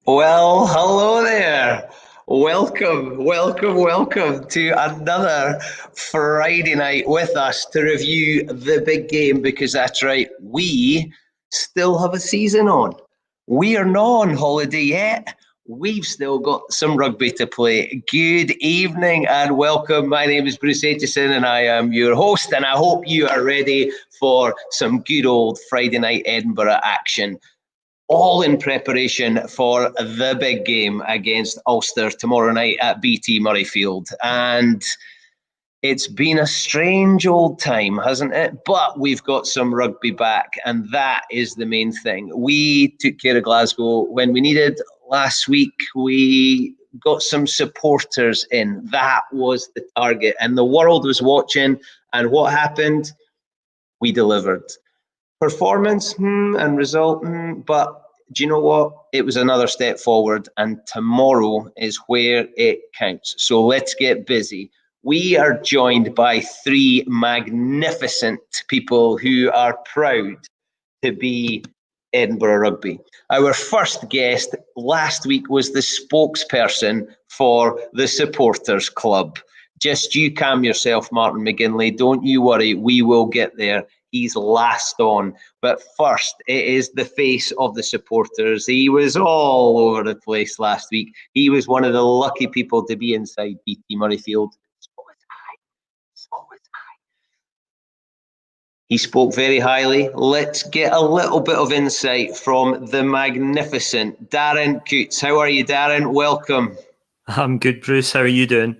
Well, hello there. Welcome to another Friday night with us to review the big game, because that's right, we still have a season on. We are not on holiday yet. We've still got some rugby to play. Good evening and welcome. My name is Bruce Aitchison and I am your host, and I hope you are ready for some good old Friday night Edinburgh action. All in preparation for the big game against Ulster tomorrow night at BT Murrayfield. And it's been a strange old time, hasn't it? But we've got some rugby back, and that is the main thing. We took care of Glasgow when we needed. Last week, we got some supporters in. That was the target, and the world was watching. And what happened? We delivered. Performance and result, but do you know what? It was another step forward, and tomorrow is where it counts. So let's get busy. We are joined by three magnificent people who are proud to be Edinburgh Rugby. Our first guest last week was the spokesperson for the Supporters Club. Just you calm yourself, Martin McGinley. Don't you worry, we will get there. He's last on. But first, it is the face of the supporters. He was all over the place last week. He was one of the lucky people to be inside BT Murrayfield. So was I. He spoke very highly. Let's get a little bit of insight from the magnificent Darren Coots. How are you, Darren? Welcome. I'm good, Bruce. How are you doing?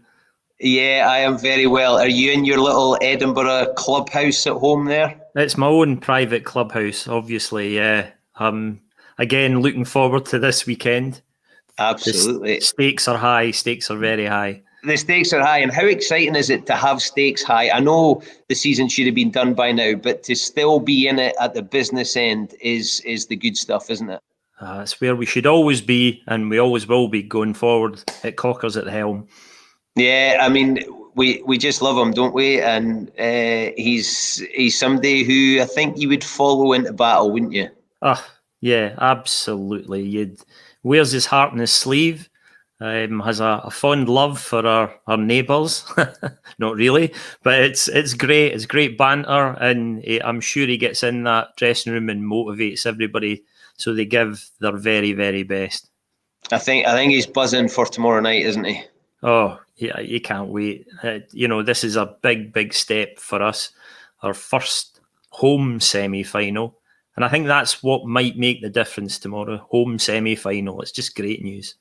Yeah, I am very well. Are you in your little Edinburgh clubhouse at home there? It's my own private clubhouse, obviously, yeah. again, looking forward to this weekend. Absolutely. The stakes are high. Stakes are very high. The stakes are high, and how exciting is it to have stakes high? I know the season should have been done by now, but to still be in it at the business end is the good stuff, isn't it? It's where we should always be, and we always will be going forward at Cockers at the helm. Yeah, I mean, we just love him, don't we? And he's somebody who I think you would follow into battle, wouldn't you? Yeah, absolutely. Wears his heart on his sleeve. Has a fond love for our neighbours. Not really, but it's great. It's great banter, and I'm sure he gets in that dressing room and motivates everybody, so they give their very, very best. I think he's buzzing for tomorrow night, isn't he? Oh, yeah, you can't wait. This is a big, big step for us. Our first home semi-final, and I think that's what might make the difference tomorrow. Home semi-final. It's just great news.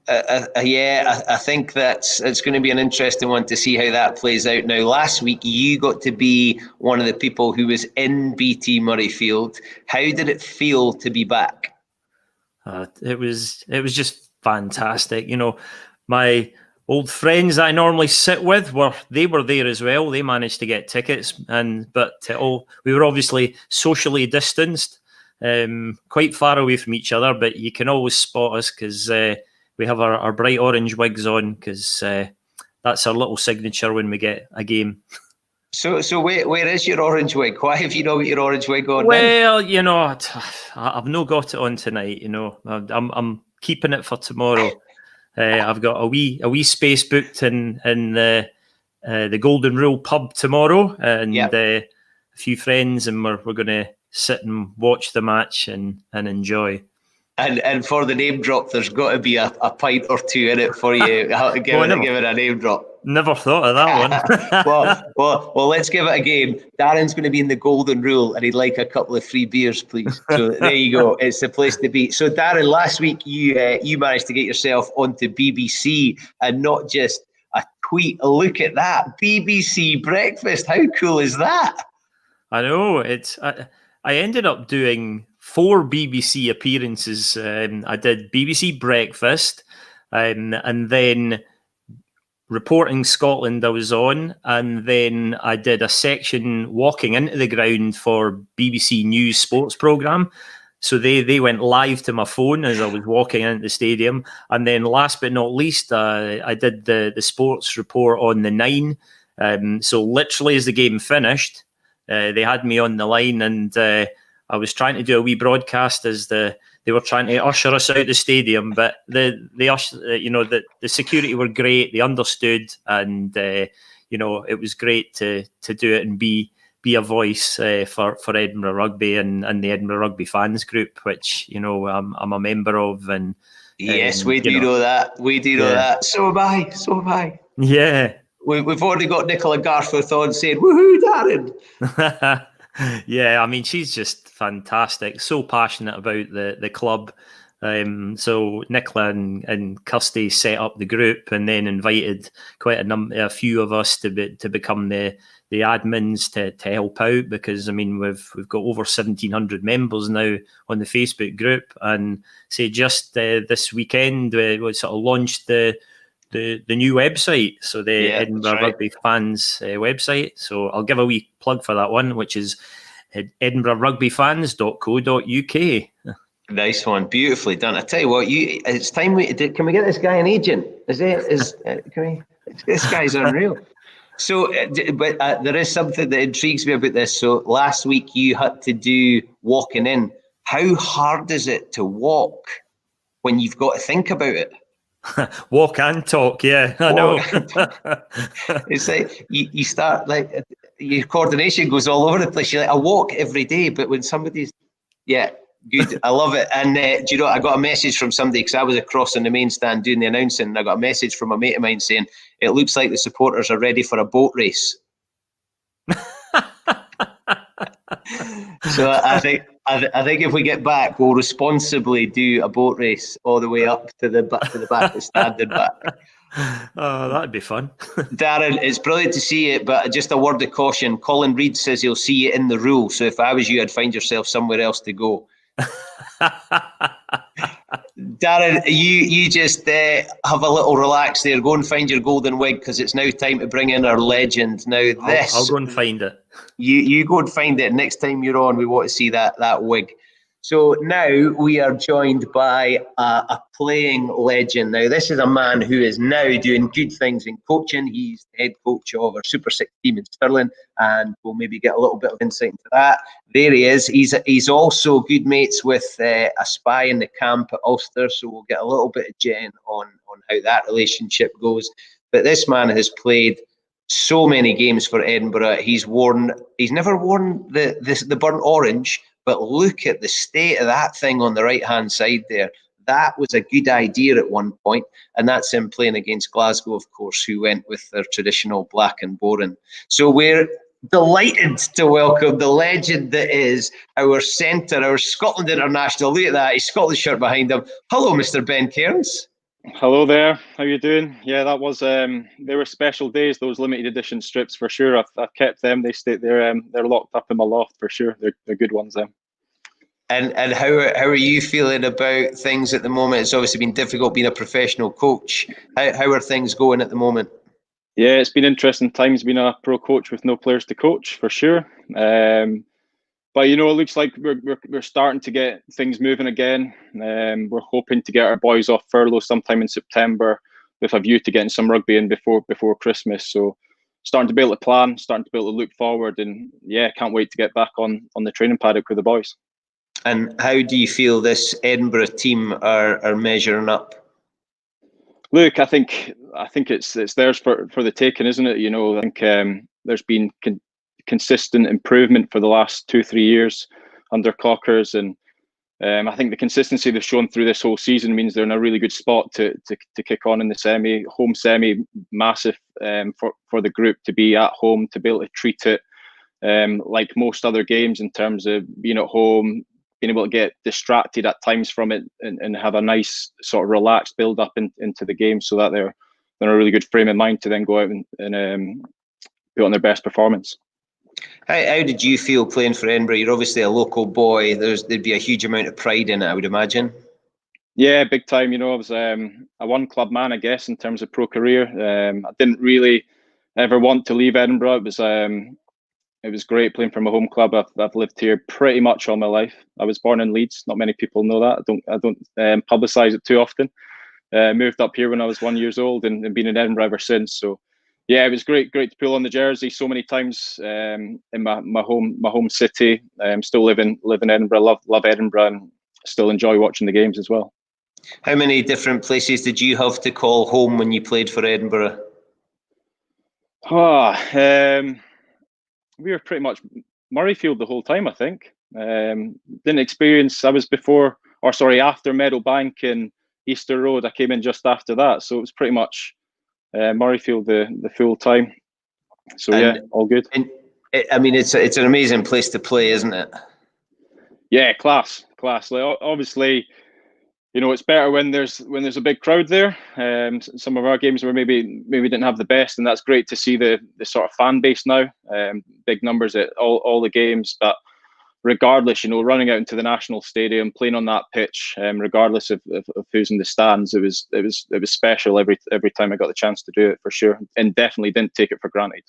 I think it's going to be an interesting one to see how that plays out. Now, last week you got to be one of the people who was in BT Murrayfield. How did it feel to be back? It was just fantastic. My old friends I normally sit with were there as well. They managed to get tickets, but we were obviously socially distanced, quite far away from each other. But you can always spot us because we have our bright orange wigs on, because that's our little signature when we get a game. So where is your orange wig? Why have you not got your orange wig on? Well, I've not got it on tonight. I'm keeping it for tomorrow. I've got a wee space booked in the Golden Rule pub tomorrow, and a few friends, and we're going to sit and watch the match and enjoy. And for the name drop, there's got to be a pint or two in it for you. Give it a name drop. Never thought of that one. well, let's give it a game. Darren's going to be in the Golden Rule, and he'd like a couple of free beers, please. So there you go. It's the place to be. So Darren, last week you managed to get yourself onto BBC, and not just a tweet. Look at that, BBC breakfast. How cool is that? I know. I ended up doing 4 BBC appearances. I did BBC Breakfast, and then Reporting Scotland I was on, and then I did a section walking into the ground for BBC News sports programme. So they went live to my phone as I was walking into the stadium. And then last but not least, I did the sports report on the 9. So literally as the game finished, they had me on the line, and I was trying to do a wee broadcast as they were trying to usher us out the stadium, but the security were great. They understood, and it was great to do it and be a voice for Edinburgh Rugby and the Edinburgh Rugby fans group, which I'm a member of. And yes, we do know that. We do know that. So am I. Yeah, we've already got Nicola Garforth on saying, "Woohoo, Darren!" Yeah, I mean, she's just fantastic. So passionate about the club. So Nicola and Kirsty set up the group, and then invited quite a few of us to become the admins to help out, because I mean we've got over 1,700 members now on the Facebook group, and say just this weekend we sort of launched the new website, so the Edinburgh Rugby fans website. So I'll give a wee plug for that one, which is edinburghrugbyfans.co.uk. Nice one, beautifully done. I tell you what, it's time can we get this guy an agent? This guy's unreal. So, but there is something that intrigues me about this. So last week you had to do walking in. How hard is it to walk when you've got to think about it? Walk and talk, yeah, I know. It's like you start, like, your coordination goes all over the place. You're like, I walk every day, but when somebody's, good, I love it. And do you know, I got a message from somebody, because I was across on the main stand doing the announcing, and I got a message from a mate of mine saying, it looks like the supporters are ready for a boat race. So I think if we get back, we'll responsibly do a boat race all the way up to the back of the stand and back. Oh, that'd be fun. Darren, it's brilliant to see it, but just a word of caution. Colin Reid says he'll see you in the rule. So if I was you, I'd find yourself somewhere else to go. Darren, you just have a little relax there. Go and find your golden wig, because it's now time to bring in our legend. Now I'll go and find it. You go and find it. Next time you're on, we want to see that wig. So now we are joined by a playing legend. Now, this is a man who is now doing good things in coaching. He's the head coach of our Super 6 team in Stirling, and we'll maybe get a little bit of insight into that. There he is. He's also good mates with a spy in the camp at Ulster, so we'll get a little bit of Jen on how that relationship goes. But this man has played so many games for Edinburgh. He's never worn the burnt orange, but look at the state of that thing on the right-hand side there. That was a good idea at one point, and that's him playing against Glasgow, of course, who went with their traditional black and boring. So we're delighted to welcome the legend that is our centre, our Scotland international. Look at that, his Scotland shirt behind him. Hello, Mr. Ben Cairns. Hello there. How you doing? Yeah, that was they were special days. Those limited edition strips for sure. I've kept them. They're locked up in my loft for sure. They're good ones. And how are you feeling about things at the moment? It's obviously been difficult being a professional coach. How are things going at the moment? Yeah, it's been interesting times being a pro coach with no players to coach for sure. But it looks like we're starting to get things moving again. We're hoping to get our boys off furlough sometime in September, with a view to getting some rugby in before Christmas. So starting to be able to plan, starting to be able to look forward, and yeah, can't wait to get back on the training paddock with the boys. And how do you feel this Edinburgh team are measuring up? Look, I think it's theirs for the taking, isn't it? I think there's been consistent improvement for the last 2-3 years under Cockers, and I think the consistency they've shown through this whole season means they're in a really good spot to kick on in the home semi. Massive for the group to be at home, to be able to treat it like most other games in terms of being at home, being able to get distracted at times from it, and have a nice sort of relaxed build up into the game, so that they're in a really good frame of mind to then go out and put on their best performance. How did you feel playing for Edinburgh? You're obviously a local boy. There'd be a huge amount of pride in it, I would imagine. Yeah, big time. I was a one club man, I guess, in terms of pro career. I didn't really ever want to leave Edinburgh. It was great playing for my home club. I've lived here pretty much all my life. I was born in Leeds. Not many people know that. I don't publicise it too often. Moved up here when I was 1 year old, and been in Edinburgh ever since. So yeah, it was great to pull on the jersey so many times in my home city. Still live in Edinburgh. Love Edinburgh, and still enjoy watching the games as well. How many different places did you have to call home when you played for Edinburgh? We were pretty much Murrayfield the whole time, I think. Didn't experience. I was after Meadowbank and Easter Road. I came in just after that, so it was pretty much Murrayfield the full time. So yeah, all good. And it's an amazing place to play, isn't it? Yeah, class. Like, obviously, it's better when there's a big crowd there. Some of our games were maybe didn't have the best, and that's great to see the sort of fan base now. Big numbers at all the games, but regardless, running out into the National Stadium, playing on that pitch, regardless of who's in the stands, it was special every time I got the chance to do it, for sure, and definitely didn't take it for granted.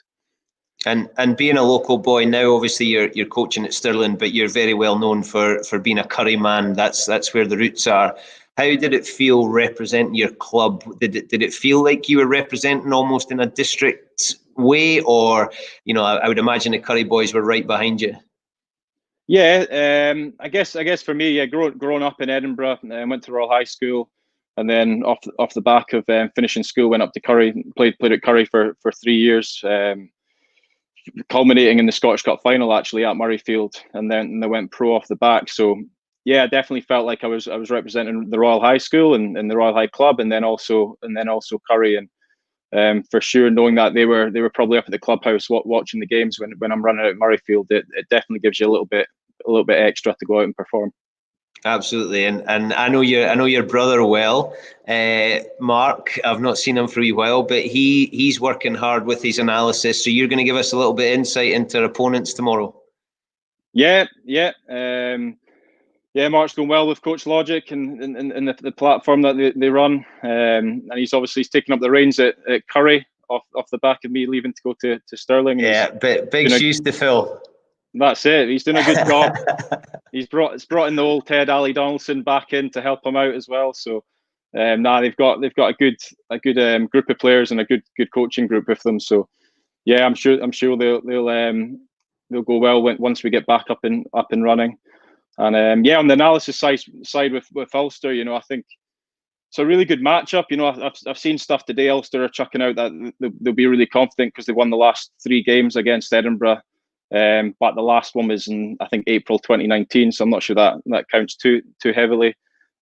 And being a local boy now, obviously you're coaching at Stirling, but you're very well known for being a Curry man. That's where the roots are. How did it feel representing your club? Did it feel like you were representing almost in a district way, or I would imagine the Curry boys were right behind you? Yeah, I guess for me, yeah, growing up in Edinburgh, I went to Royal High School, and then off the back of finishing school, went up to Curry, played at Curry for 3 years. Culminating in the Scottish Cup final actually at Murrayfield, and then they went pro off the back. So yeah, I definitely felt like I was representing the Royal High School and the Royal High Club, and then also Curry, and for sure knowing that they were probably up at the clubhouse watching the games when I'm running out Murrayfield, it definitely gives you a little bit extra to go out and perform. Absolutely, and I know your brother well, Mark. I've not seen him for a while, but he's working hard with his analysis. So you're going to give us a little bit of insight into opponents tomorrow. Yeah. Yeah, Mark's going well with Coach Logic and the platform that they run. And he's taken up the reins at Curry off the back of me leaving to go to Stirling. Yeah, big shoes to fill. That's it. He's doing a good job. He's brought in the old Ted Ali Donaldson back in to help him out as well. So they've got a good group of players and a good coaching group with them. So yeah, I'm sure they'll go well once we get back up and running. And on the analysis side with Ulster, I think it's a really good matchup. I've seen stuff today. Ulster are chucking out that they'll be really confident because they won the last 3 games against Edinburgh. But the last one was in, I think, April 2019. So I'm not sure that counts too heavily.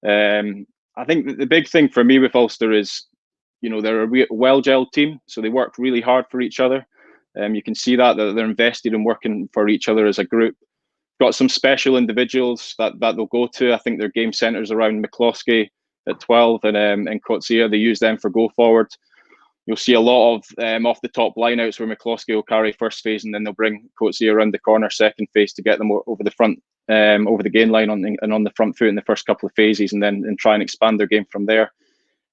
I think the big thing for me with Ulster is, they're a well-gelled team. So they work really hard for each other. You can see that they're invested in working for each other as a group. Got some special individuals that they'll go to. I think their game centres around McCloskey at 12 and 𝗦𝗢𝗪𝗪. They use them for go forward. You'll see a lot of off the top lineouts where McCloskey will carry first phase, and then they'll bring 𝗦𝗪𝗪𝗪 around the corner second phase to get them over the front, over the gain line and on the front foot in the first couple of phases, and then try and expand their game from there.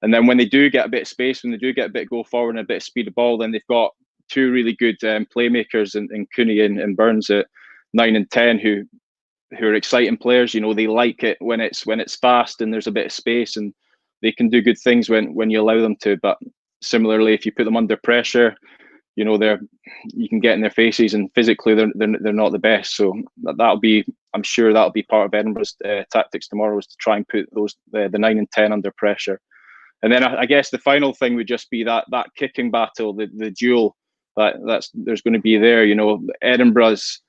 And then when they do get a bit of space, when they do get a bit of go forward and a bit of speed of ball, then they've got 2 really good playmakers in Cooney and Burns at 9 and 10 who are exciting players. They like it when it's fast and there's a bit of space, and they can do good things when you allow them to. But similarly, if you put them under pressure, you can get in their faces, and physically they're not the best. So I'm sure that'll be part of Edinburgh's tactics tomorrow, is to try and put the 9 and 10 under pressure. And then I guess the final thing would just be that kicking battle, the duel there's going to be there. Edinburgh's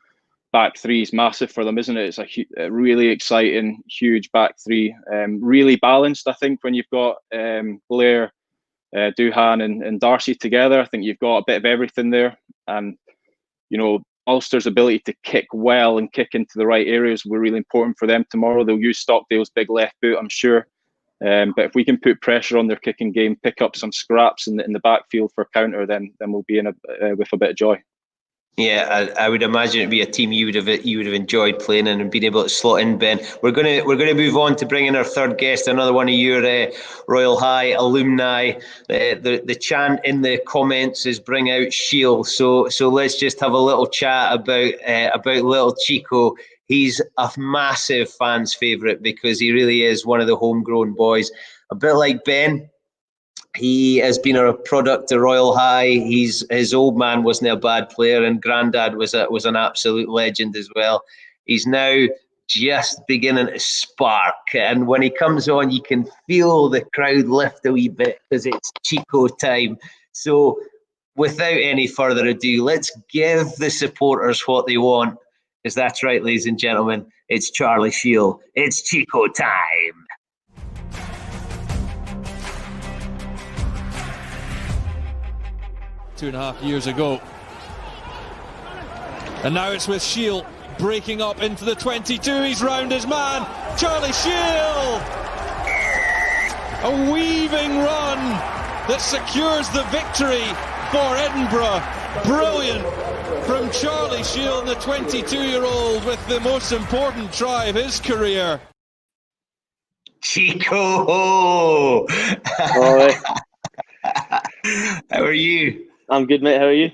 back 3 is massive for them, isn't it? It's a really exciting, huge back 3, really balanced. I think when you've got Blair, Duhan and Darcy together, I think you've got a bit of everything there. And Ulster's ability to kick well and kick into the right areas will be really important for them tomorrow. They'll use Stockdale's big left boot, I'm sure. But if we can put pressure on their kicking game, pick up some scraps in the backfield for counter, then we'll be with a bit of joy. Yeah, I would imagine it'd be a team you would have enjoyed playing in and being able to slot in, Ben. We're gonna move on to bring in our third guest, another one of your Royal High alumni. The chant in the comments is "Bring out Shield." So let's just have a little chat about little Chico. He's a massive fan's favourite because he really is one of the homegrown boys. A bit like Ben. He has been a product of Royal High. His old man wasn't a bad player, and Grandad was an absolute legend as well. He's now just beginning to spark, and when he comes on, you can feel the crowd lift a wee bit because it's Chico time. So, without any further ado, let's give the supporters what they want. Because that's right, ladies and gentlemen, it's Charlie Shield. It's Chico time. Two and a half years ago. And now it's with Shield breaking up into the 22. He's round his man. Charlie Shield! A weaving run that secures the victory for Edinburgh. Brilliant from Charlie Shield, the 22-year-old with the most important try of his career. Chico! How are you? I'm good, mate. How are you?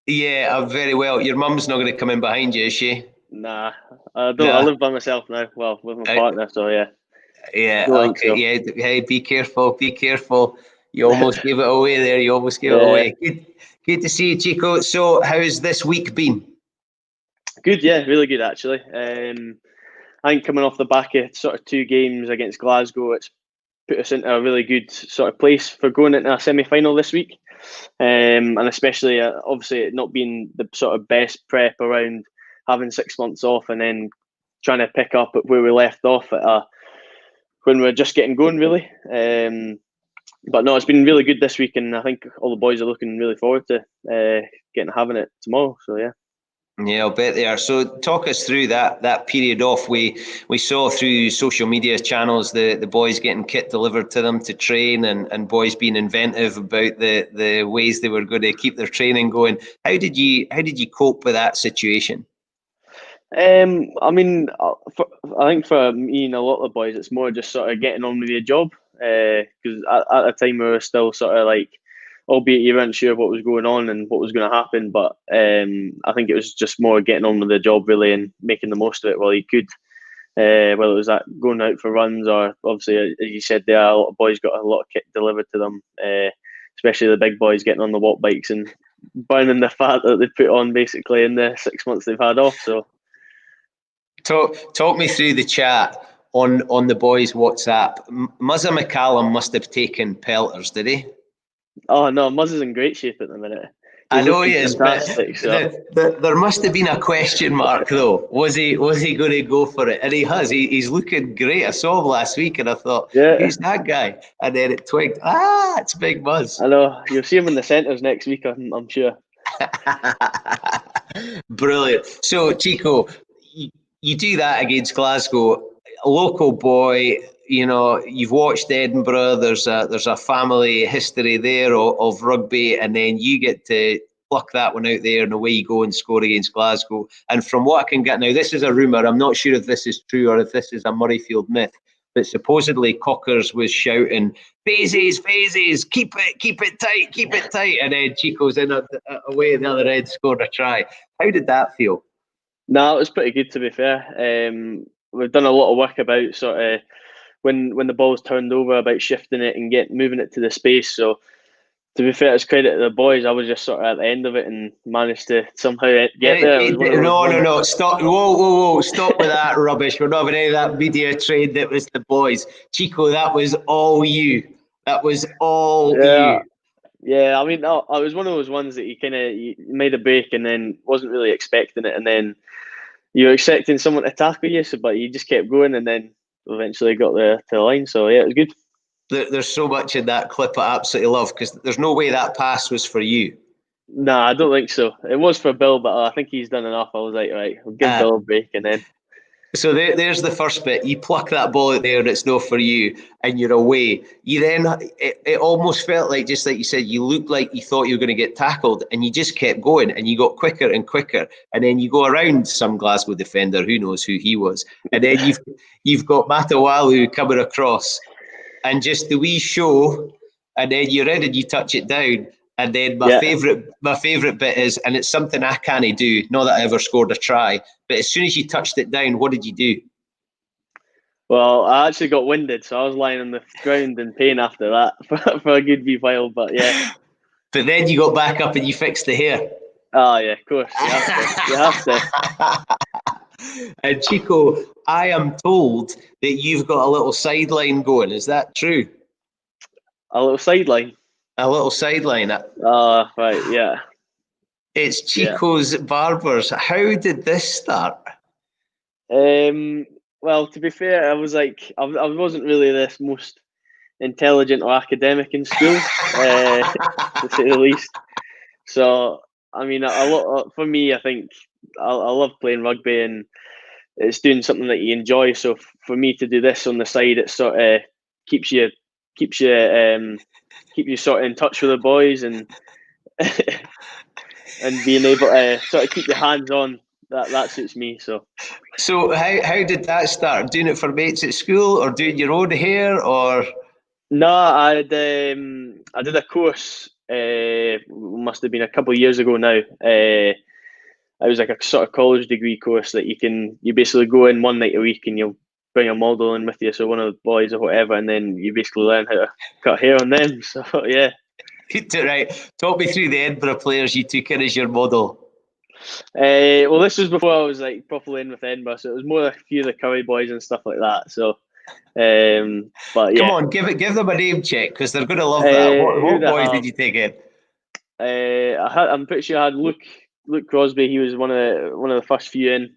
Yeah, I'm very well. Your mum's not going to come in behind you, is she? Nah, I don't. I live by myself now. Well, with my partner, so yeah. Yeah, okay. So. Yeah, hey, be careful. Be careful. You almost gave it away there. You almost gave it away. Good to see you, Chico. So, how's this week been? Good, yeah, really good actually. I think coming off the back of sort of 2 games against Glasgow, it's put us into a really good sort of place for going into a semi-final this week. And especially obviously it not being the sort of best prep around having 6 months off and then trying to pick up at where we left off when we're just getting going really. But no, it's been really good this week, and I think all the boys are looking really forward to having it tomorrow. So yeah. Yeah, I'll bet they are. So talk us through that period off. We saw through social media channels the boys getting kit delivered to them to train, and boys being inventive about the ways they were going to keep their training going. How did you cope with that situation? I mean, I think for me and a lot of the boys, it's more just sort of getting on with your job. Because at the time we were still sort of like, albeit you weren't sure what was going on and what was going to happen, but I think it was just more getting on with the job really and making the most of it while you could. Whether it was that going out for runs or obviously, as you said, there a lot of boys got a lot of kit delivered to them, especially the big boys getting on the walk bikes and burning the fat that they put on basically in the 6 months they've had off. So. Talk me through the chat on the boys' WhatsApp. 𝗦𝗛𝗢𝗪𝗪 must have taken pelters, did he? Oh no, Muzz is in great shape at the minute. I know he is, but so. there must have been a question mark though. Was he going to go for it? And he has. He's looking great. I saw him last week, and I thought, who's that guy? And then it twigged. It's Big Muzz. I know. You'll see him in the centres next week. I'm sure. Brilliant. So Chico, you do that against Glasgow, a local boy. You know, you've watched Edinburgh. There's a family history there of rugby, and then you get to pluck that one out there, and away you go and score against Glasgow. And from what I can get now, this is a rumour. I'm not sure if this is true or if this is a Murrayfield myth, but supposedly Cockers was shouting, "Phases, keep it tight," and then Chico's in away at the other end, scored a try. How did that feel? No, it was pretty good, to be fair. We've done a lot of work about sort of when the ball's turned over, about shifting it and moving it to the space. So to be fair, it's credit to the boys. I was just sort of at the end of it and managed to somehow get there. No, stop! Whoa! Stop with that rubbish. We're not having any of that media trade. That was the boys. Chico, that was all you. That was all you. Yeah, I mean, I was one of those ones that you made a break and then wasn't really expecting it, and then you were expecting someone to tackle you, but you just kept going, and then eventually got to the line. So yeah, it was good. There's so much in that clip I absolutely love, because there's no way that pass was for you. Nah, I don't think so. It was for Bill, but I think he's done enough. I was like, right, I'll give Bill a break, and then. So there's the first bit. You pluck that ball out there and it's not for you, and you're away. You then, it almost felt like, just like you said, you looked like you thought you were going to get tackled, and you just kept going, and you got quicker and quicker, and then you go around some Glasgow defender, who knows who he was, and then you've got 𝗦𝗛𝗢𝗪𝗪 coming across, and just the wee show, and then you're in and you touch it down. And then my favourite bit is, and it's something I can't do, not that I ever scored a try, but as soon as you touched it down, what did you do? Well, I actually got winded, so I was lying on the ground in pain after that for a good wee while, but yeah. But then you got back up and you fixed the hair. Oh yeah, of course, you have to. And Chico, I am told that you've got a little sideline going. Is that true? A little sideline? A little sideline. Right, yeah. It's Chicos Barbers. How did this start? Well, to be fair, I was like, I wasn't really the most intelligent or academic in school, to say the least. So, I mean, for me, I think I love playing rugby, and it's doing something that you enjoy. So, for me to do this on the side, it sort of keeps you sort of in touch with the boys, and and being able to sort of keep your hands on. That suits me. So how did that start? Doing it for mates at school, or doing your own hair, or? No, I did a course. Must have been a couple of years ago now. It was like a sort of college degree course that you basically go in one night a week, and you'll bring a model in with you, so one of the boys or whatever, and then you basically learn how to cut hair on them. So yeah. Right. Talk me through the Edinburgh players you took in as your model. Well, this was before I was like properly in with Edinburgh, so it was more a few of the Curry boys and stuff like that. So, but yeah. Come on, give them a name check, because they're going to love that. What boys did you take in? I'm pretty sure I had Luke Crosby. He was one of the first few in.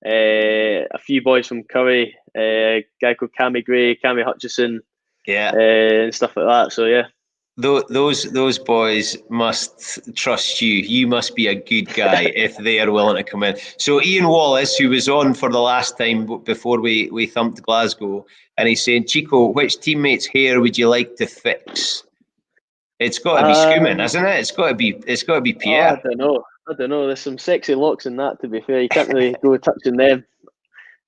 A few boys from Curry, a guy called Cammy Gray, Cammy Hutchison, and stuff like that. So yeah. Those boys must trust you. You must be a good guy if they are willing to come in. So Ian Wallace, who was on for the last time before we thumped Glasgow, and he's saying, Chico, which teammate's hair would you like to fix? It's got to be Schumann, hasn't it? It's got to be Pierre. I don't know. I don't know. There's some sexy locks in that. To be fair, you can't really go touching them.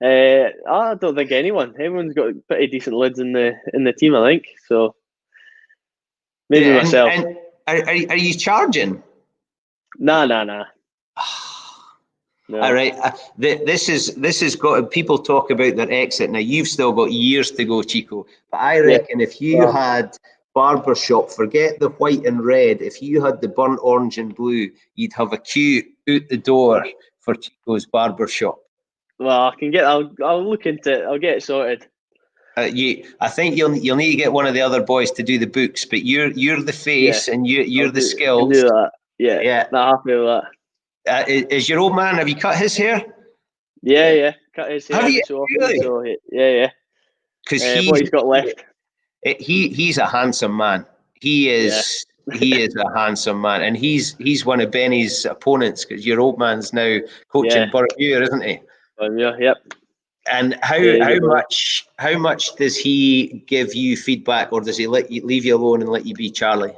I don't think anyone. Everyone's got pretty decent lids in the team, I think. So maybe myself. And are you charging? Nah. No. All right. This is got people talk about their exit. Now you've still got years to go, Chico. But I reckon if you had barbershop, forget the white and red. If you had the burnt orange and blue, you'd have a queue out the door for Chico's barbershop. Well, I can get. I'll look into it. I'll get it sorted. I think you'll need to get one of the other boys to do the books, but you're the face and you're the skills. Do that. Yeah. Not happy with that. Is your old man? Have you cut his hair? Yeah. Cut his hair. Have you so often, really? So, yeah. Because what he's got left. He's a handsome man. He is. Yeah. He is a handsome man, and he's one of Benny's opponents because your old man's now coaching Burrview, isn't he? Yeah. Yep. And how much does he give you feedback, or does he leave you alone and let you be Charlie?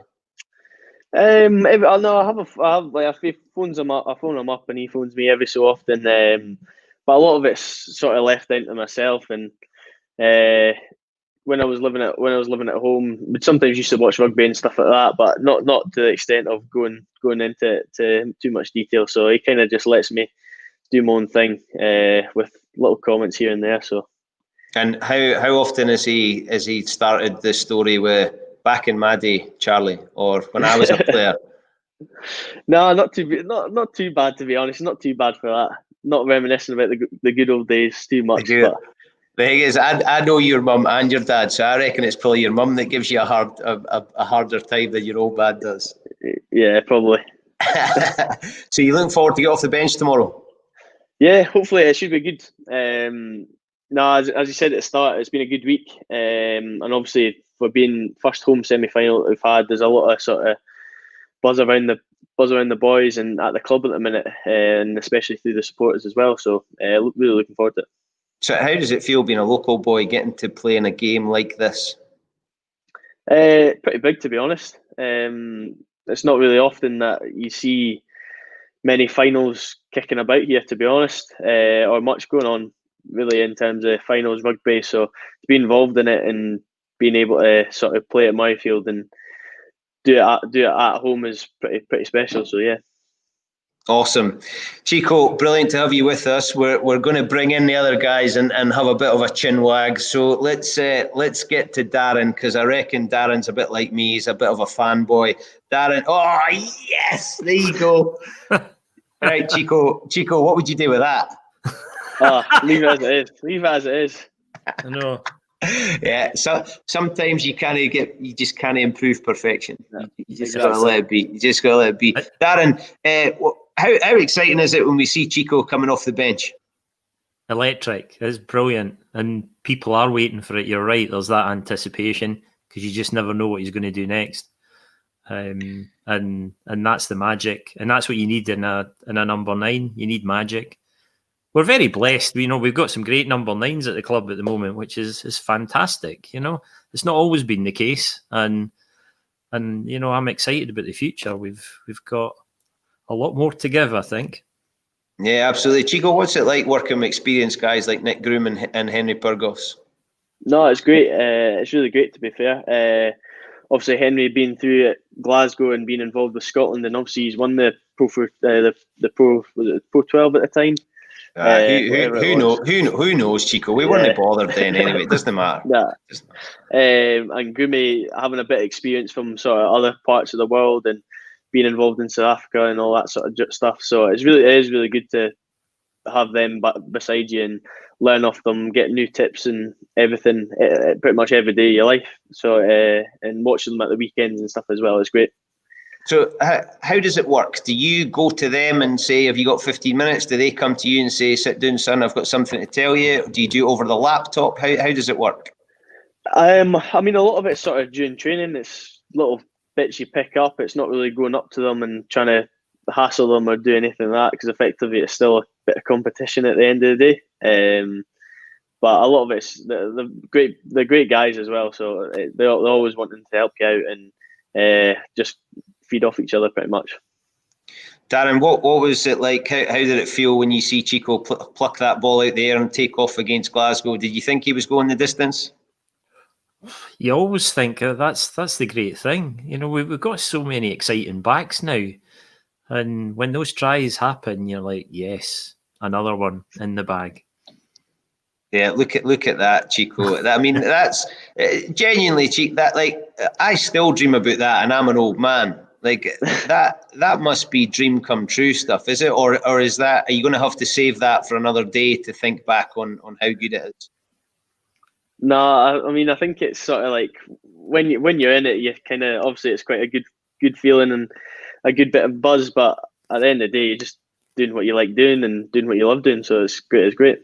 I phone him up and he phones me every so often. But a lot of it's sort of left down to myself. And when I was living at home, but sometimes used to watch rugby and stuff like that, but not to the extent of going into too much detail. So he kind of just lets me do my own thing with little comments here and there. So. And how often has he started this story with back in my day, Charlie, or when I was a player? No, not too bad, to be honest. Not too bad for that. Not reminiscing about the good old days too much. But the thing is, I know your mum and your dad, so I reckon it's probably your mum that gives you a harder time than your old man does. Yeah, probably. So you looking forward to get off the bench tomorrow? Yeah, hopefully it should be good. As you said at the start, it's been a good week, and obviously for being first home semi-final that we've had, there's a lot of sort of buzz around the boys and at the club at the minute, and especially through the supporters as well. So really looking forward to it. So how does it feel being a local boy getting to play in a game like this? Pretty big, to be honest. It's not really often that you see many finals kicking about here, to be honest, or much going on really in terms of finals rugby. So to be involved in it and being able to sort of play at my field and do it at home is pretty special. So yeah. Awesome. Chico, brilliant to have you with us. We're going to bring in the other guys and have a bit of a chin wag. So let's get to Darren, because I reckon Darren's a bit like me. He's a bit of a fanboy. Darren, oh yes, there you go. Right, Chico, what would you do with that? Leave it as it is. I know. Yeah, so sometimes you just can't improve perfection. You just Exactly. gotta let it be. You just gotta let it be. Darren, how exciting is it when we see Chico coming off the bench? Electric. It's brilliant, and people are waiting for it. You're right. There's that anticipation because you just never know what he's going to do next, and that's the magic, and that's what you need in a number 9. You need magic. We're very blessed. We've got some great number 9s at the club at the moment, which is fantastic. It's not always been the case, and I'm excited about the future. We've got a lot more to give, I think. Yeah, absolutely. Chico, what's it like working with experienced guys like Nick Groom and Henry Pyrgos? No, it's great. It's really great, to be fair. Obviously, Henry being through at Glasgow and being involved with Scotland, and obviously he's won the Pro was it Pro 12 at the time. Who knows, Chico? We weren't bothered then anyway. It doesn't matter. And Gumi having a bit of experience from sort of other parts of the world and being involved in South Africa and all that sort of stuff. So it is really good to have them beside you and learn off them, get new tips and everything, pretty much every day of your life. So and watching them at the weekends and stuff as well is great. So how does it work? Do you go to them and say, have you got 15 minutes? Do they come to you and say, sit down, son, I've got something to tell you? Do you do it over the laptop? How does it work? I mean, a lot of it's sort of during training. It's little bits you pick up. It's not really going up to them and trying to hassle them or do anything like that, because effectively it's still a bit of competition at the end of the day. But a lot of it's they're great guys as well. So they're always wanting to help you out and just feed off each other pretty much. Darren, what was it like? How did it feel when you see Chico pluck that ball out there and take off against Glasgow? Did you think he was going the distance? You always think that's the great thing. You know, we've got so many exciting backs now. And when those tries happen, you're like, yes, another one in the bag. Yeah, look at that, Chico. I mean, that's genuinely, Chico. That, like, I still dream about that, and I'm an old man. Like that must be dream come true stuff, is it? Or is that, are you going to have to save that for another day to think back on how good it is? No, I mean, I think it's sort of like when you're in it, you kind of, obviously it's quite a good feeling and a good bit of buzz. But at the end of the day, you're just doing what you like doing and doing what you love doing. So it's great. It's great.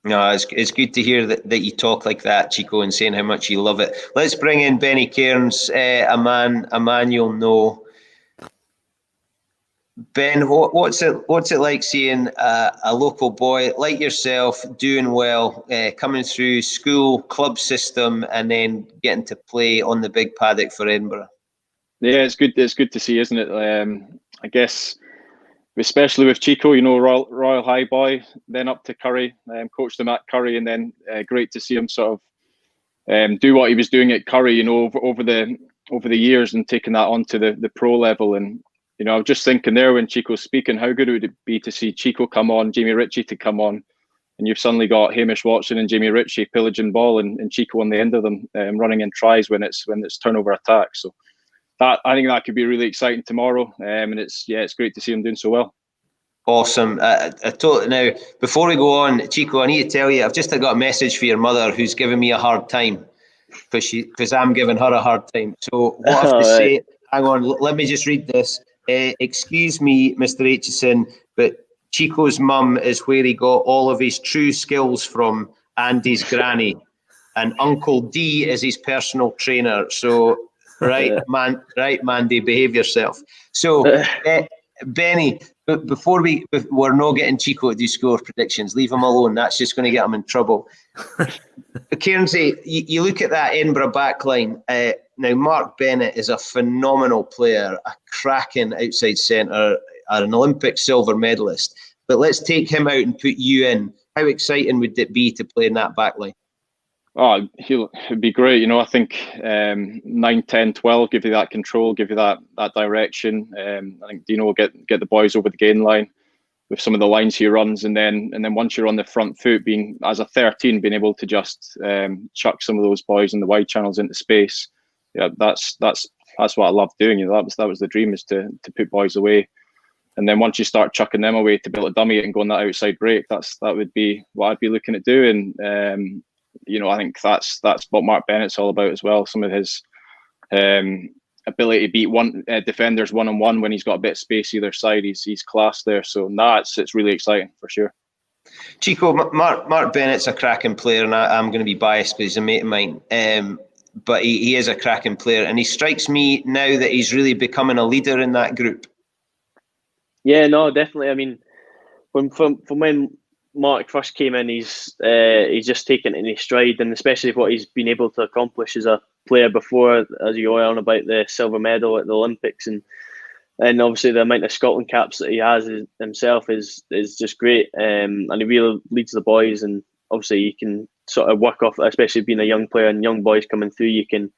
No, it's good to hear that you talk like that, Chico, and saying how much you love it. Let's bring in Benny Cairns, a man you'll know. Ben, what's it like seeing a local boy like yourself doing well, coming through school, club system, and then getting to play on the big paddock for Edinburgh? Yeah, it's good. It's good to see, isn't it? I guess, especially with Chico, you know, Royal High boy, then up to Curry, coached him at Curry, and then great to see him sort of do what he was doing at Curry, you know, over the years and taking that on to the pro level. And you know, I was just thinking there when Chico's speaking, how good would it be to see Chico come on, Jamie Ritchie to come on, and you've suddenly got Hamish Watson and Jamie Ritchie pillaging ball and Chico on the end of them, running in tries when it's turnover attack. So that, I think that could be really exciting tomorrow, and it's great to see him doing so well. Awesome. Now, before we go on, Chico, I need to tell you, I've just got a message for your mother who's giving me a hard time because I'm giving her a hard time. So what I have to say, hang on, let me just read this. Excuse me, Mr. Aitchison, but Chico's mum is where he got all of his true skills from, Andy's granny, and Uncle D is his personal trainer. So, right, Mandy, behave yourself. So, Benny, before we're not getting Chico to do score predictions. Leave him alone. That's just going to get him in trouble. Cairnsy, you look at that Edinburgh backline. Now, Mark Bennett is a phenomenal player, a cracking outside centre, an Olympic silver medalist. But let's take him out and put you in. How exciting would it be to play in that backline? Oh, it'd be great. You know, I think 9, 10, 12 give you that control, give you that direction. I think Dino will get the boys over the gain line with some of the lines he runs, and then once you're on the front foot, being as a 13, being able to just chuck some of those boys in the wide channels into space. Yeah, that's what I love doing. You know, that was the dream, is to put boys away, and then once you start chucking them away, to be able to dummy it and go on that outside break, that would be what I'd be looking at doing. You know, I think that's what Mark Bennett's all about as well. Some of his ability to beat defenders one-on-one when he's got a bit of space either side. He's class there. So it's really exciting for sure. Chico, Mark Bennett's a cracking player, and I'm going to be biased, but he's a mate of mine. But he is a cracking player, and he strikes me now that he's really becoming a leader in that group. Yeah, no, definitely. I mean, from when Mark first came in, he's just taken it in his stride, and especially what he's been able to accomplish as a player before, as you are on about the silver medal at the Olympics, and obviously the amount of Scotland caps that he has himself is just great, and he really leads the boys, and obviously you can sort of work off, especially being a young player and young boys coming through, you can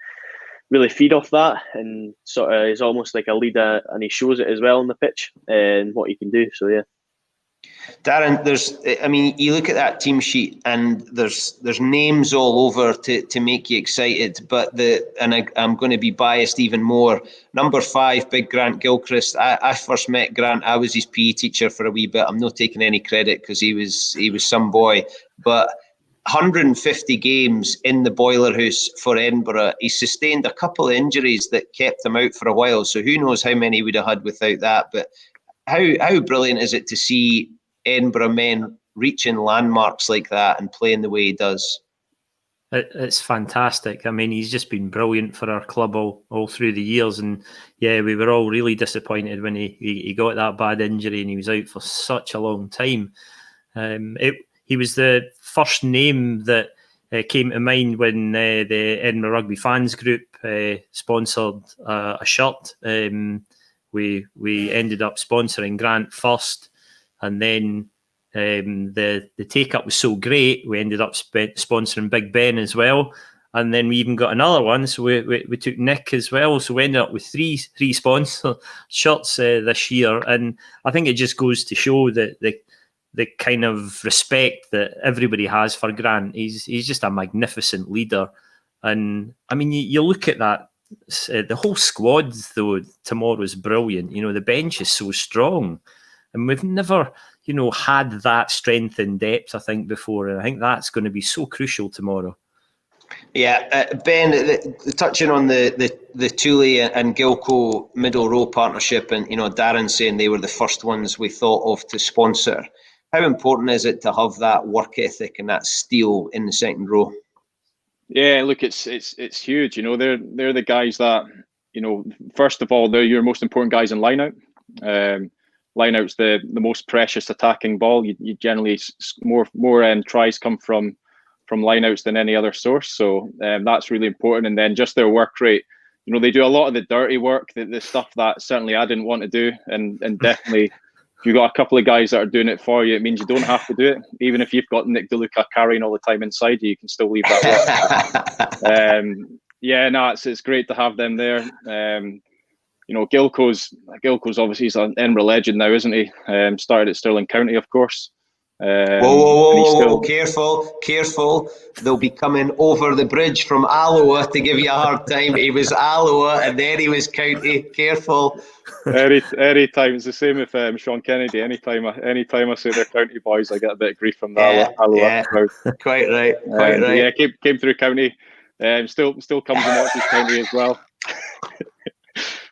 really feed off that, and sort of is almost like a leader, and he shows it as well on the pitch and what he can do. So yeah. Darren, you look at that team sheet and there's names all over to make you excited, but I'm going to be biased even more. Number 5, big Grant Gilchrist. I first met Grant. I was his PE teacher for a wee bit. I'm not taking any credit because he was some boy, but 150 games in the boiler house for Edinburgh. He sustained a couple of injuries that kept him out for a while, so who knows how many he would have had without that. But how brilliant is it to see Edinburgh men reaching landmarks like that and playing the way he does? It's fantastic. I mean, he's just been brilliant for our club all through the years, and yeah, we were all really disappointed when he got that bad injury and he was out for such a long time. He was the first name that came to mind when the Edinburgh Rugby Fans Group sponsored a shirt we ended up sponsoring Grant first, and then the take up was so great, we ended up sponsoring Big Ben as well, and then we even got another one. So we took Nick as well. So we ended up with three sponsor shirts this year, and I think it just goes to show that the kind of respect that everybody has for Grant. He's just a magnificent leader, and I mean you look at that. The whole squad, though, tomorrow is brilliant. You know, the bench is so strong, and we've never, you know, had that strength in depth, I think, before. And I think that's going to be so crucial tomorrow. Yeah, Ben, touching on the Toolis and 𝗣𝗥𝗘𝗪 middle row partnership, and, you know, Darren saying they were the first ones we thought of to sponsor. How important is it to have that work ethic and that steel in the second row? Yeah, look, it's huge. You know, they're the guys that, you know, first of all, they're your most important guys in line-out. Line-out's the most precious attacking ball. You generally more tries come from line-outs than any other source. So that's really important. And then just their work rate. You know, they do a lot of the dirty work, the stuff that certainly I didn't want to do, and definitely. If you've got a couple of guys that are doing it for you, it means you don't have to do it. Even if you've got 𝗦𝗛𝗢𝗪𝗪𝗪 carrying all the time inside you, you can still leave that work. Yeah, no, it's great to have them there. You know, 𝗣𝗥𝗘𝗪's obviously he's an Edinburgh legend now, isn't he? Started at Stirling County, of course. Whoa, careful. They'll be coming over the bridge from Alloa to give you a hard time. He was Alloa and then he was County. Careful. Any time. It's the same with Sean Kennedy. Anytime I say they're County boys, I get a bit of grief from the Alloa crowd. Quite right. Yeah, came through County. Still comes and watches County as well.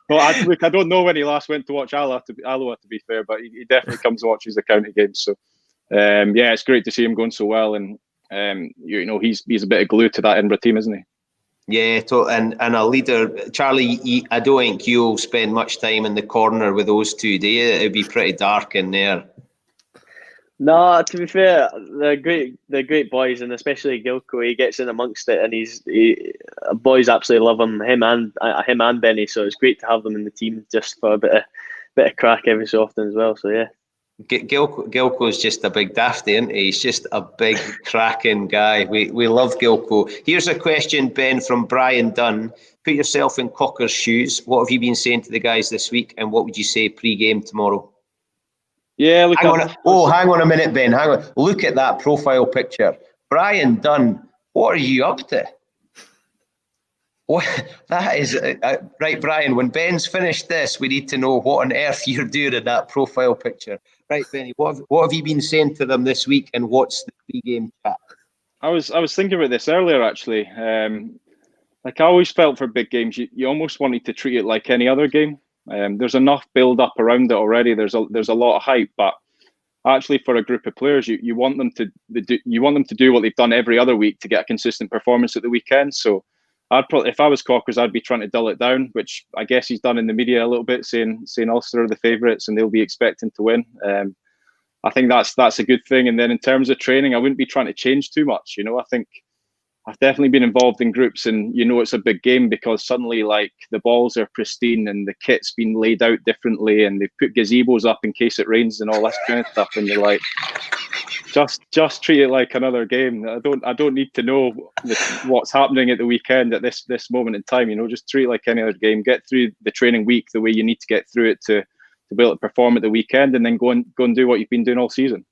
Well, I don't know when he last went to watch Alloa, to be fair, but he definitely comes and watches the County games. So, yeah, it's great to see him going so well, and you know, he's a bit of glue to that Edinburgh team, isn't he? Yeah, and a leader. Charlie, I don't think you'll spend much time in the corner with those two, do you? It'd be pretty dark in there. No, to be fair, they're great boys, and especially 𝗣𝗥𝗘𝗪, he gets in amongst it, and boys absolutely love him and Benny. So it's great to have them in the team just for a bit of crack every so often as well. So yeah. 𝗣𝗥𝗘𝗪's just a big dafty, isn't he? He's just a big cracking guy. We love 𝗣𝗥𝗘𝗪. Here's a question, Ben, from Brian Dunn. Put yourself in Cocker's shoes. What have you been saying to the guys this week, and what would you say pre-game tomorrow? Yeah, look. Hang on a minute, Ben. Hang on. Look at that profile picture. Brian Dunn, what are you up to? What, that is right, Brian. When Ben's finished this, we need to know what on earth you're doing in that profile picture. Right, Benny. What have you been saying to them this week, and what's the pre-game chat? I was thinking about this earlier, actually. Like I always felt for big games, you almost wanted to treat it like any other game. There's enough build up around it already. There's a lot of hype, but actually for a group of players, you want them to do what they've done every other week to get a consistent performance at the weekend. So if I was Cockers, I'd be trying to dull it down, which I guess he's done in the media a little bit, saying Ulster are the favourites and they'll be expecting to win. I think that's a good thing. And then in terms of training, I wouldn't be trying to change too much. You know, I think I've definitely been involved in groups, and you know it's a big game because suddenly like the balls are pristine and the kit's been laid out differently, and they've put gazebos up in case it rains and all this kind of stuff, and you're like, just treat it like another game. I don't need to know what's happening at the weekend at this moment in time. You know, just treat it like any other game. Get through the training week the way you need to get through it to be able to perform at the weekend, and then go and do what you've been doing all season.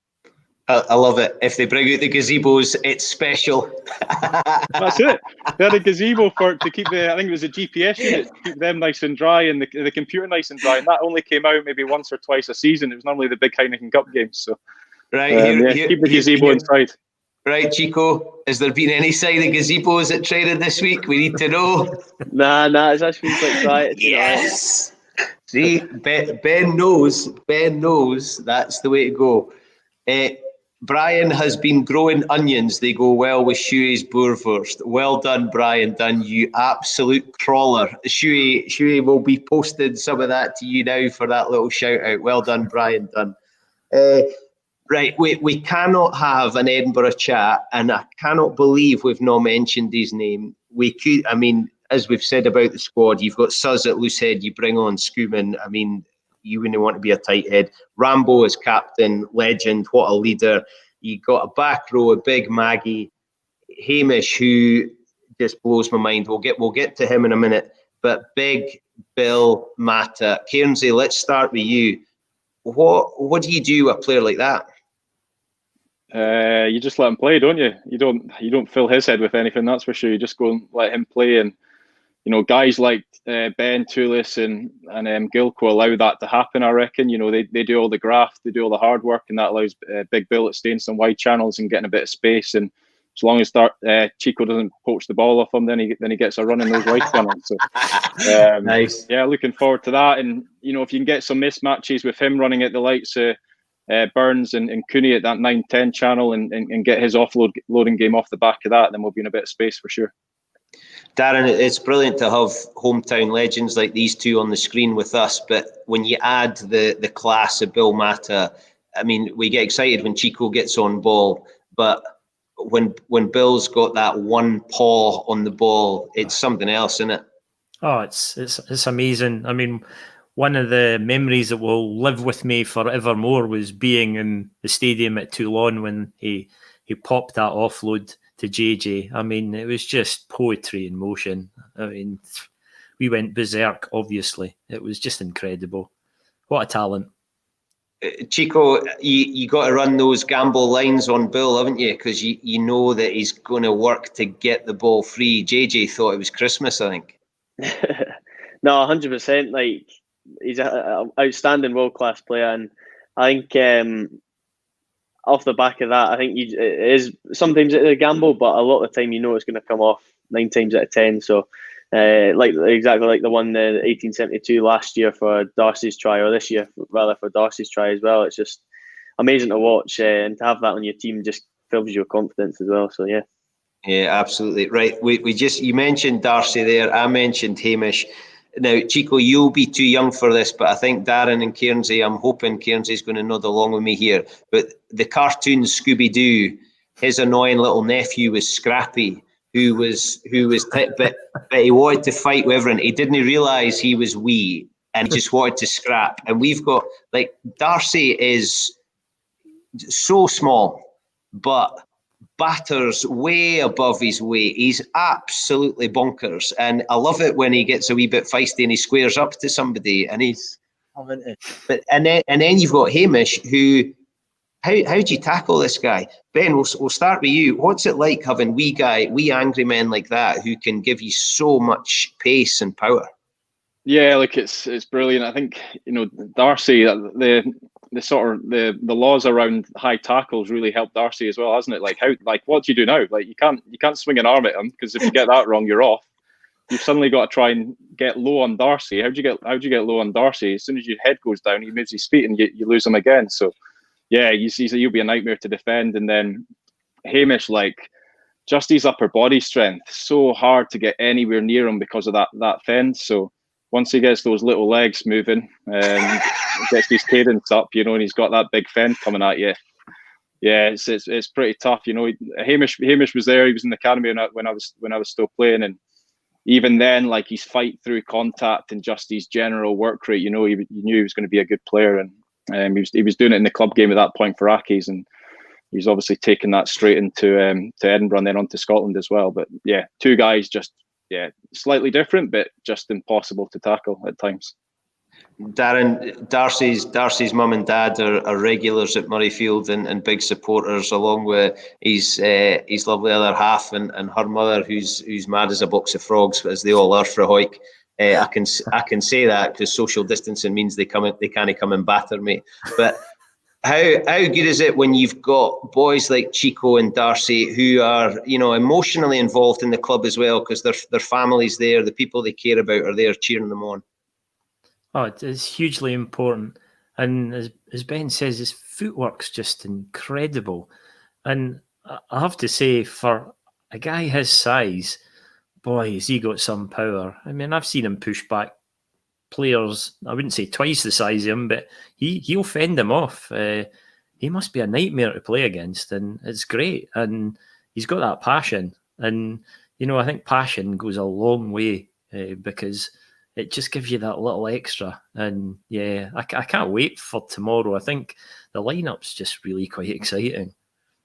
I love it. If they bring out the gazebos, it's special. That's it. They had a gazebo to keep I think it was a GPS unit, to keep them nice and dry and the computer nice and dry. And that only came out maybe once or twice a season. It was normally the big Heineken Cup games. So, right, keep the gazebo inside. Right, Chico, has there been any sign of gazebos at training this week? We need to know. Nah, it's actually been quite quiet. Yes. See, Ben knows. That's the way to go. Brian has been growing onions. They go well with Shuey's boerewurst. Well done, Brian Dunn, you absolute crawler. Shuey will be posting some of that to you now for that little shout out. Well done, Brian Dunn. Right, we cannot have an Edinburgh chat, and I cannot believe we've not mentioned his name. We could, I mean, as we've said about the squad, you've got Suz at loose head, you bring on Schoeman. I mean, you wouldn't want to be a tight head. Rambo as captain, legend, what a leader. You got a back row, a big Maggie, Hamish, who just blows my mind. We'll get to him in a minute. But big Bill, Mata, Cairnsey, let's start with you. What do you do with a player like that? You just let him play, don't you? You don't fill his head with anything, that's for sure. You just go and let him play, and you know, guys like Ben, Toolis, and Gilco allow that to happen. I reckon. You know, they do all the graft, they do all the hard work, and that allows Big Bill to stay in some wide channels and getting a bit of space. And as long as Chico doesn't poach the ball off him, then he gets a run in those wide channels. So nice. Yeah, looking forward to that. And you know, if you can get some mismatches with him running at the likes of Burns and Cooney at that 9-10 channel and get his loading game off the back of that, then we'll be in a bit of space for sure. Darren, it's brilliant to have hometown legends like these two on the screen with us, but when you add the class of Bill Mata, I mean, we get excited when Chico gets on ball, but when Bill's got that one paw on the ball, it's something else, isn't it? Oh, it's amazing. I mean, one of the memories that will live with me forevermore was being in the stadium at Toulon when he popped that offload to JJ. I mean, it was just poetry in motion. I mean, we went berserk, obviously. It was just incredible. What a talent. Chico, you got to run those gamble lines on Bill, haven't you? Because you know that he's going to work to get the ball free. JJ thought it was Christmas, I think. No, 100%. Like, he's an outstanding world-class player, and I think off the back of that, I think it is sometimes it's a gamble, but a lot of the time you know it's going to come off 9 times out of 10. So, exactly like the one 1872 last year for Darcy's try, or this year rather for Darcy's try as well. It's just amazing to watch, and to have that on your team just fills you with confidence as well. So yeah. Yeah, absolutely right. You mentioned Darcy there. I mentioned Hamish. Now, Chico, you'll be too young for this, but I think Darren and Cairnsey, I'm hoping Cairnsey's going to nod along with me here. But the cartoon Scooby-Doo, his annoying little nephew was Scrappy, who was but he wanted to fight with everyone. He didn't realise he was wee and just wanted to scrap. And we've got, like, Darcy is so small, but batters way above his weight. He's absolutely bonkers, and I love it when he gets a wee bit feisty and he squares up to somebody, and he's. But and then you've got Hamish, who. How do you tackle this guy, Ben? We'll start with you. What's it like having wee angry men like that who can give you so much pace and power? Yeah, like it's brilliant. I think, you know, Darcy, the laws around high tackles really helped Darcy as well, hasn't it? Like what do you do now? Like you can't swing an arm at him, because if you get that wrong, you're off. You've suddenly got to try and get low on Darcy. How'd you get low on Darcy? As soon as your head goes down, he moves his feet and you lose him again. So yeah, you'll be a nightmare to defend. And then Hamish, like, just his upper body strength, so hard to get anywhere near him because of that fence. So once he gets those little legs moving, gets his cadence up, you know, and he's got that big fend coming at you. Yeah, it's pretty tough. You know, Hamish was there. He was in the academy when I was still playing, and even then, like, his fight through contact and just his general work rate, you know, you knew he was going to be a good player, and he was doing it in the club game at that point for Accies, and he's obviously taken that straight into to Edinburgh and then on to Scotland as well. But yeah, two guys just. Yeah, slightly different, but just impossible to tackle at times. Darren, Darcy's mum and dad are regulars at Murrayfield and big supporters, along with his lovely other half and her mother, who's mad as a box of frogs, as they all are for Hoik. I can say that because social distancing means they can't come and batter me. But how good is it when you've got boys like Chico and Darcy who are, you know, emotionally involved in the club as well, because their families there, the people they care about are there cheering them on? Oh, it's hugely important. And as Ben says, his footwork's just incredible. And I have to say, for a guy his size, boy, has he got some power. I mean, I've seen him push back players, I wouldn't say twice the size of him, but he'll fend them off. He must be a nightmare to play against, and it's great. And he's got that passion. And I think passion goes a long way because it just gives you that little extra. And yeah, I can't wait for tomorrow. I think the lineup's just really quite exciting.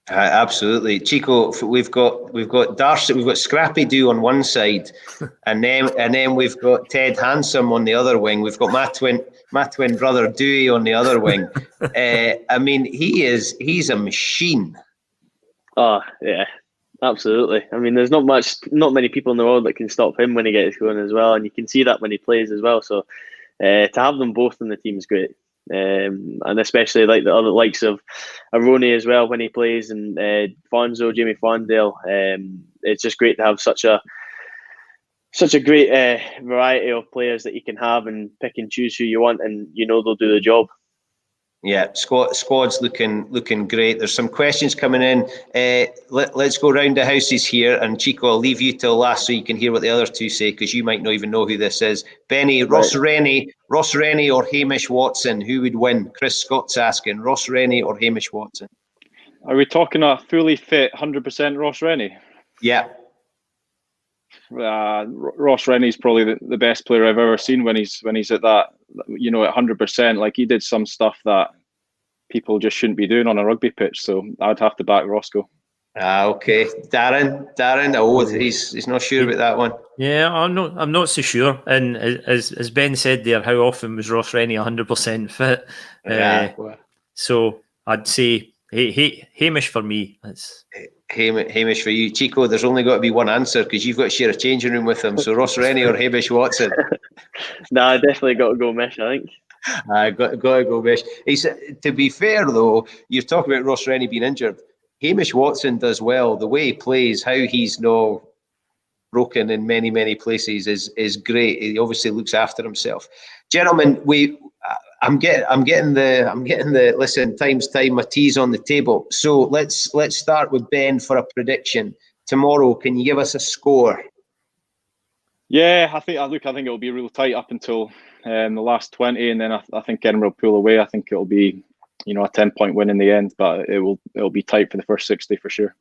Absolutely, Chico. We've got Darcy, we've got Scrappy Doo on one side, and then we've got Ted Handsome on the other wing. We've got my twin brother Dewey on the other wing. I mean, he's a machine. Oh yeah, absolutely. I mean, there's not many people in the world that can stop him when he gets going as well, and you can see that when he plays as well. So to have them both in the team is great. And especially like the other likes of Aroni as well when he plays, and Fonzo, Jamie Fondale. It's just great to have such a great variety of players that you can have and pick and choose who you want, and they'll do the job. Yeah, squad's looking great. There's some questions coming in. Let's go round the houses here, and Chico, I'll leave you till last so you can hear what the other two say, because you might not even know who this is. Benny, Ross Rennie or Hamish Watson, who would win? Chris Scott's asking, Ross Rennie or Hamish Watson? Are we talking a fully fit 100% Ross Rennie? Yeah. Ross Rennie's probably the best player I've ever seen when he's at that, at 100%. Like, he did some stuff that people just shouldn't be doing on a rugby pitch. So I'd have to back Roscoe. Okay, Darren. Oh, he's not sure about that one. Yeah, I'm not so sure. And as Ben said there, how often was Ross Rennie 100% fit? So I'd say Hamish for me. That's Hamish for you. Chico, there's only got to be one answer because you've got to share a changing room with him. So Ross Rennie or Hamish Watson? I definitely got to go Mish, I think. I got to go Mish. To be fair though, you're talking about Ross Rennie being injured. Hamish Watson does well. The way he plays, how he's not broken in many, many places is great. He obviously looks after himself. Gentlemen, I'm getting the listen, time's time, my tea's on the table. So let's start with Ben for a prediction. Tomorrow, can you give us a score? Yeah, I think it'll be real tight up until the last 20, and then I think Edinburgh will pull away. I think it'll be a 10-point win in the end, but it'll be tight for the first 60 for sure.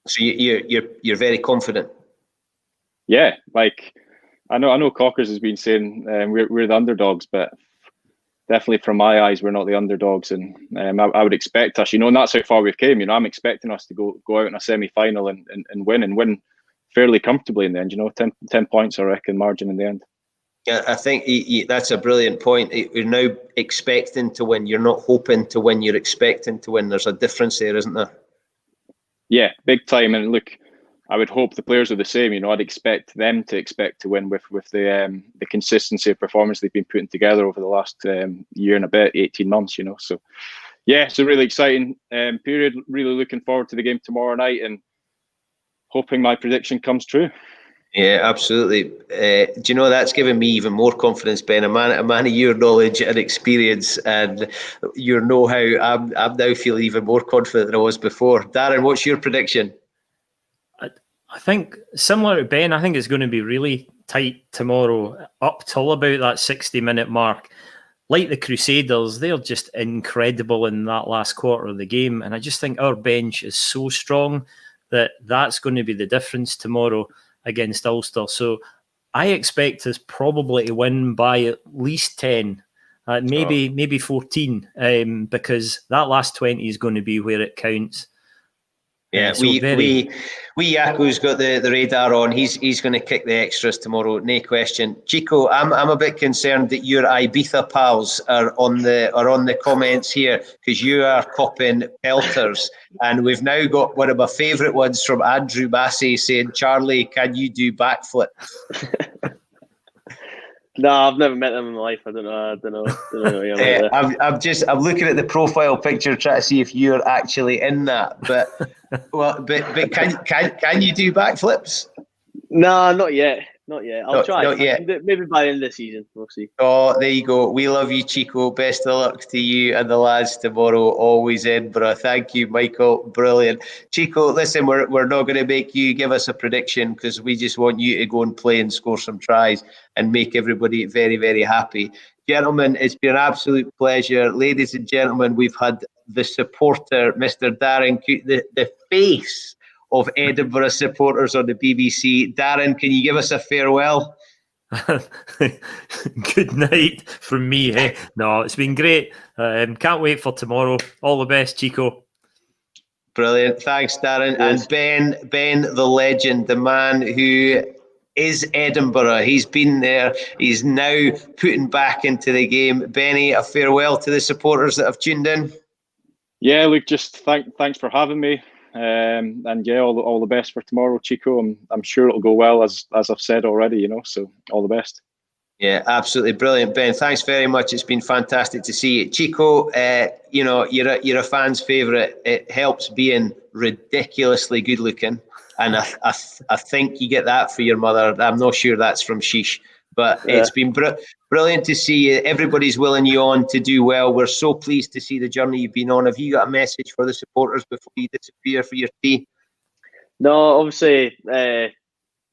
So you're very confident. Yeah, like I know Cockers has been saying we're the underdogs, but definitely from my eyes we're not the underdogs, and I would expect us, and that's how far we've came. I'm expecting us to go out in a semi-final and win fairly comfortably in the end. 10 points I reckon margin in the end. Yeah, I think that's a brilliant point. You're now expecting to win. You're not hoping to win. You're expecting to win. There's a difference there, isn't there? Yeah, big time. And look, I would hope the players are the same. I'd expect them to win with the consistency of performance they've been putting together over the last year and a bit, 18 months. So yeah, it's a really exciting period. Really looking forward to the game tomorrow night and hoping my prediction comes true. Yeah, absolutely. Do you know, that's given me even more confidence, Ben? A man of your knowledge and experience and your know-how. I'm now feeling even more confident than I was before. Darren, what's your prediction? I think similar to Ben. I think it's going to be really tight tomorrow, up till about that 60-minute mark. Like the Crusaders, they're just incredible in that last quarter of the game, and I just think our bench is so strong that that's going to be the difference tomorrow against Ulster. So I expect us probably to win by at least 10, maybe 14, because that last 20 is going to be where it counts. Yeah, we Yaku's got the radar on. He's going to kick the extras tomorrow, no question. Chico, I'm a bit concerned that your Ibiza pals are on the comments here because you are copping pelters, and we've now got one of my favourite ones from Andrew Massey saying, "Charlie, can you do backflips?" No, I've never met them in my life. I don't know. I'm looking at the profile picture trying to see if you're actually in that. But can you do backflips? No, not yet. I'll try. Not yet. Maybe by the end of the season, we'll see. Oh, there you go. We love you, Chico. Best of luck to you and the lads tomorrow. Always Edinburgh. Thank you, Michael. Brilliant. Chico, listen, we're not going to make you give us a prediction because we just want you to go and play and score some tries and make everybody very, very happy. Gentlemen, it's been an absolute pleasure. Ladies and gentlemen, we've had the supporter, Mr. Darren, the face of Edinburgh supporters on the BBC. Darren, can you give us a farewell? Good night from me. Eh? No, it's been great. Can't wait for tomorrow. All the best, Chico. Brilliant. Thanks, Darren. Yes. And Ben, the legend, the man who is Edinburgh. He's been there. He's now putting back into the game. Benny, a farewell to the supporters that have tuned in. Yeah, look, just thanks for having me. And yeah, all the best for tomorrow, Chico. I'm sure it'll go well, as I've said already, so all the best. Yeah, absolutely brilliant, Ben. Thanks very much. It's been fantastic to see you. Chico, you're a fan's favourite. It helps being ridiculously good looking. And I think you get that for your mother. I'm not sure that's from Sheesh. But it's been brilliant to see you. Everybody's willing you on to do well. We're so pleased to see the journey you've been on. Have you got a message for the supporters before you disappear for your tea? No, obviously,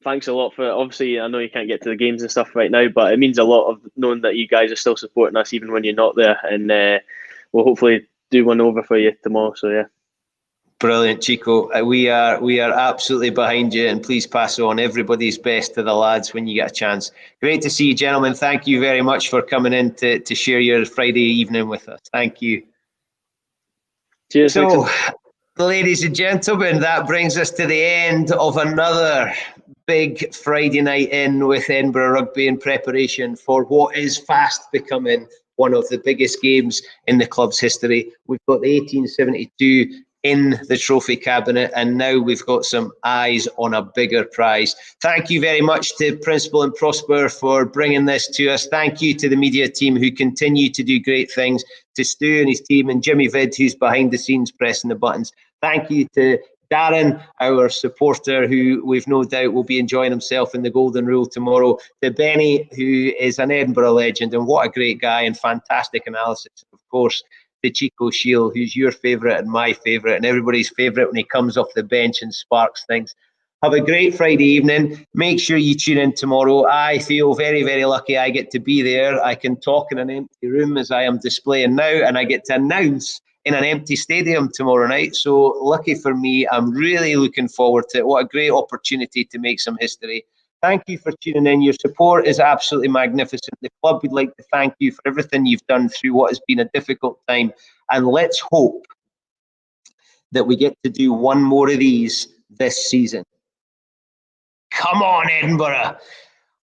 thanks a lot for. Obviously, I know you can't get to the games and stuff right now, but it means a lot of knowing that you guys are still supporting us even when you're not there. And we'll hopefully do one over for you tomorrow. So, yeah. Brilliant, Chico. We are absolutely behind you, and please pass on everybody's best to the lads when you get a chance. Great to see you, gentlemen. Thank you very much for coming in to share your Friday evening with us. Thank you. Cheers. So, ladies and gentlemen, that brings us to the end of another big Friday night in with Edinburgh Rugby in preparation for what is fast becoming one of the biggest games in the club's history. We've got the 1872 in the trophy cabinet, and now we've got some eyes on a bigger prize. Thank you very much to Principal and Prosper for bringing this to us. Thank you to the media team who continue to do great things, to Stu and his team, and Jimmy Vid, who's behind the scenes pressing the buttons. Thank you to Darren, our supporter, who we've no doubt will be enjoying himself in the Golden Rule tomorrow. To Benny, who is an Edinburgh legend, and what a great guy and fantastic analysis. Of course, the Chico Shield, who's your favourite and my favourite and everybody's favourite when he comes off the bench and sparks things. Have a great Friday evening. Make sure you tune in tomorrow. I feel very, very lucky I get to be there. I can talk in an empty room as I am displaying now, and I get to announce in an empty stadium tomorrow night. So lucky for me. I'm really looking forward to it. What a great opportunity to make some history. Thank you for tuning in. Your support is absolutely magnificent. The club would like to thank you for everything you've done through what has been a difficult time. And let's hope that we get to do one more of these this season. Come on, Edinburgh.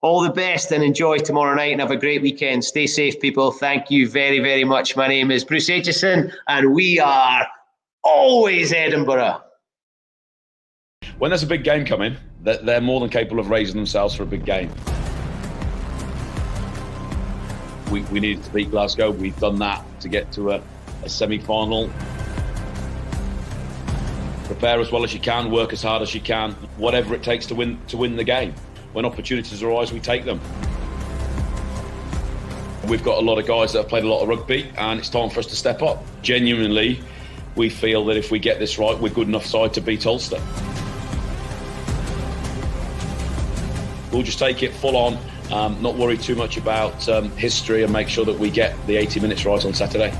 All the best and enjoy tomorrow night and have a great weekend. Stay safe, people. Thank you very, very much. My name is Bruce Aitchison, and we are always Edinburgh. When there's a big game coming, they're more than capable of raising themselves for a big game. We needed to beat Glasgow. We've done that to get to a semi-final. Prepare as well as you can, work as hard as you can, whatever it takes to win the game. When opportunities arise, we take them. We've got a lot of guys that have played a lot of rugby, and it's time for us to step up. Genuinely, we feel that if we get this right, we're good enough side to beat Ulster. We'll just take it full on, not worry too much about history, and make sure that we get the 80 minutes right on Saturday.